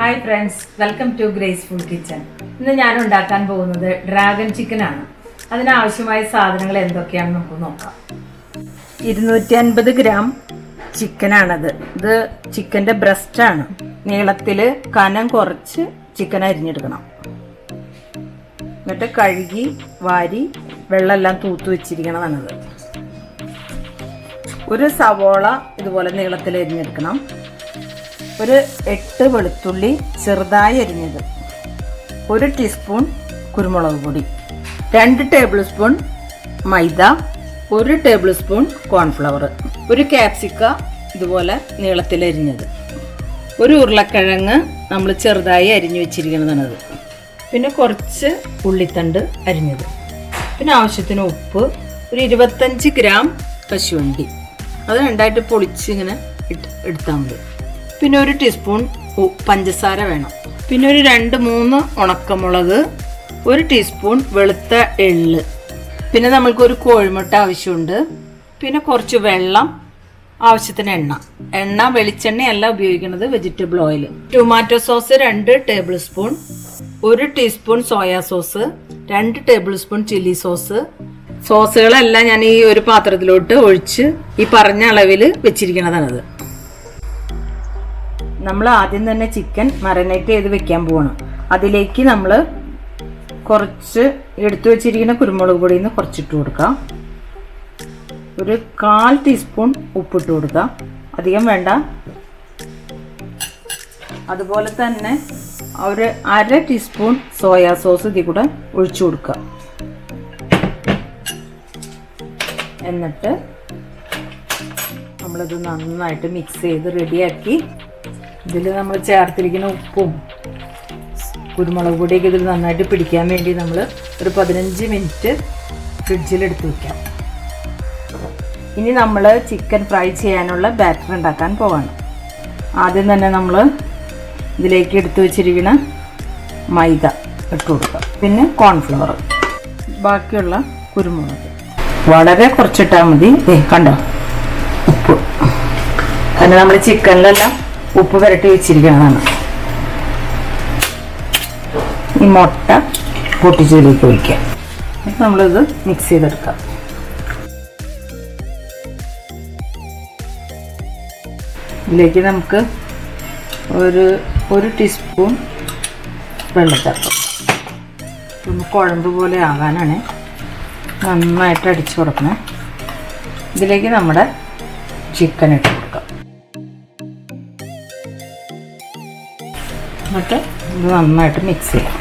Hi friends, welcome to graceful kitchen. ഇന്ന് ഞാൻ ഉണ്ടാക്കാൻ പോകുന്നത് ഡ്രാഗൺ ചിക്കൻ ആണ്. അതിനാവശ്യമായ സാധനങ്ങൾ എന്തൊക്കെയാണെന്ന് നമുക്ക് നോക്കാം. 250 ഗ്രാം ചിക്കനാണത്. ഇത് ചിക്കൻ്റെ ബ്രസ്റ്റാണ്. നീളത്തിൽ കനം കുറച്ച് ചിക്കൻ അരിഞ്ഞെടുക്കണം. എന്നിട്ട് കഴുകി വാരി വെള്ളമെല്ലാം തൂത്ത് വെച്ചിരിക്കണതാണത്. ഒരു സവോള ഇതുപോലെ നീളത്തിൽ അരിഞ്ഞെടുക്കണം. ഒരു 8 വെളുത്തുള്ളി ചെറുതായി അരിഞ്ഞത്, 1 ടീസ്പൂൺ കുരുമുളക് പൊടി, 2 ടേബിൾ സ്പൂൺ മൈദ, 1 ടേബിൾ സ്പൂൺ കോൺഫ്ലവർ, ഒരു ക്യാപ്സിക്ക ഇതുപോലെ നീളത്തിൽ അരിഞ്ഞത്, ഒരു ഉരുളക്കിഴങ്ങ് നമ്മൾ ചെറുതായി അരിഞ്ഞു വെച്ചിരിക്കുന്നതാണത്, പിന്നെ കുറച്ച് ഉള്ളിത്തണ്ട് അരിഞ്ഞത്, പിന്നെ ആവശ്യത്തിന് ഉപ്പ്, ഒരു 25 ഗ്രാം കശുവണ്ടി, അത് രണ്ടായിട്ട് പൊളിച്ച് ഇങ്ങനെ എടുത്താൽ മതി. പിന്നെ 1 ടീസ്പൂൺ പഞ്ചസാര വേണം. പിന്നെ ഒരു 2-3 ഉണക്കമുളക്, 1 ടീസ്പൂൺ വെളുത്ത എള്ള്, പിന്നെ നമ്മൾക്കൊരു കോഴിമുട്ട ആവശ്യമുണ്ട്, പിന്നെ കുറച്ച് വെള്ളം, ആവശ്യത്തിന് എണ്ണ വെളിച്ചെണ്ണയല്ല ഉപയോഗിക്കുന്നത്, vegetable oil, tomato sauce 2 tablespoon, 1 teaspoon soya sauce, 2 tablespoon chilli sauce. സോസുകളെല്ലാം ഞാൻ ഈ ഒരു പാത്രത്തിലോട്ട് ഒഴിച്ച് ഈ പറഞ്ഞ അളവിൽ വെച്ചിരിക്കുന്നതാണത്. നമ്മൾ ആദ്യം തന്നെ ചിക്കൻ മറിനേറ്റ് ചെയ്ത് വെക്കാൻ പോകണം. അതിലേക്ക് നമ്മൾ കുറച്ച് എടുത്തു വെച്ചിരിക്കുന്ന കുരുമുളക് പൊടിയിൽ നിന്ന് കുറച്ചിട്ട് കൊടുക്കാം. ഒരു 1/4 ടീസ്പൂൺ ഉപ്പിട്ട് കൊടുക്കാം, അധികം വേണ്ട. അതുപോലെ തന്നെ ഒരു 1/2 ടീസ്പൂൺ സോയാ സോസ് ഇതിൽ കൂടെ ഒഴിച്ചു കൊടുക്കുക. എന്നിട്ട് നമ്മളിത് നന്നായിട്ട് മിക്സ് ചെയ്ത് റെഡിയാക്കി ഇതിൽ നമ്മൾ ചേർത്തിരിക്കുന്ന ഉപ്പും കുരുമുളക് പൊടിയൊക്കെ ഇതിൽ നന്നായിട്ട് പിടിക്കാൻ വേണ്ടി നമ്മൾ ഒരു 15 മിനിറ്റ് ഫ്രിഡ്ജിലെടുത്ത് വയ്ക്കാം. ഇനി നമ്മൾ ചിക്കൻ ഫ്രൈ ചെയ്യാനുള്ള ബാറ്റർ ഉണ്ടാക്കാൻ പോവാണ്. ആദ്യം തന്നെ നമ്മൾ ഇതിലേക്ക് എടുത്ത് വെച്ചിരിക്കുന്ന മൈദ ഇട്ട് കൊടുക്കാം, പിന്നെ കോൺഫ്ലവർ, ബാക്കിയുള്ള കുരുമുളക് വളരെ കുറച്ചിട്ടാൽ മതി. കണ്ടോ, ഉപ്പ്, കാരണം നമ്മൾ ചിക്കനിലെല്ലാം ഉപ്പ് പുരട്ടി വെച്ചിരിക്കുന്നതാണ്. ഈ മുട്ട പൊട്ടിച്ചതിലേക്ക് ഒഴിക്കാം. എന്നിട്ട് നമ്മളിത് മിക്സ് ചെയ്തെടുക്കാം. ഇതിലേക്ക് നമുക്ക് ഒരു ടീസ്പൂൺ വെള്ളം ചേർക്കാം. ഒന്ന് കുഴമ്പ് പോലെ ആകാനാണ്. നന്നായിട്ട് അടിച്ചു കൊടുക്കണം. ഇതിലേക്ക് നമ്മുടെ ചിക്കൻ ഇട്ട് കൊടുക്കാം. എന്നിട്ട് ഇത് നന്നായിട്ട് മിക്സ് ചെയ്യാം.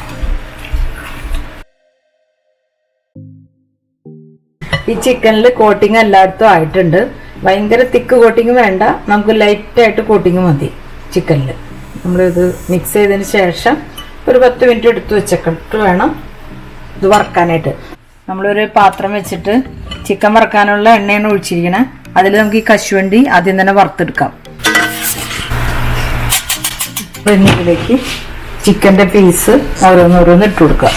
ഈ ചിക്കനിൽ കോട്ടിങ് എല്ലായിടത്തും ആയിട്ടുണ്ട്. ഭയങ്കര തിക്ക് കോട്ടിങ് വേണ്ട, നമുക്ക് ലൈറ്റായിട്ട് കോട്ടിങ് മതി ചിക്കനിൽ. നമ്മളിത് മിക്സ് ചെയ്തതിന് ശേഷം ഒരു 10 മിനിറ്റ് എടുത്ത് വെച്ചിട്ട് വേണം ഇത് വറക്കാനായിട്ട്. നമ്മളൊരു പാത്രം വെച്ചിട്ട് ചിക്കൻ വറക്കാനുള്ള എണ്ണയാണ് ഒഴിച്ചിരിക്കണേ. അതിൽ നമുക്ക് ഈ കശുവണ്ടി ആദ്യം തന്നെ വറുത്തെടുക്കാം. ഇതിലേക്ക് ചിക്കൻ്റെ പീസ് ഓരോന്നോരോന്ന് ഇട്ട് കൊടുക്കുക.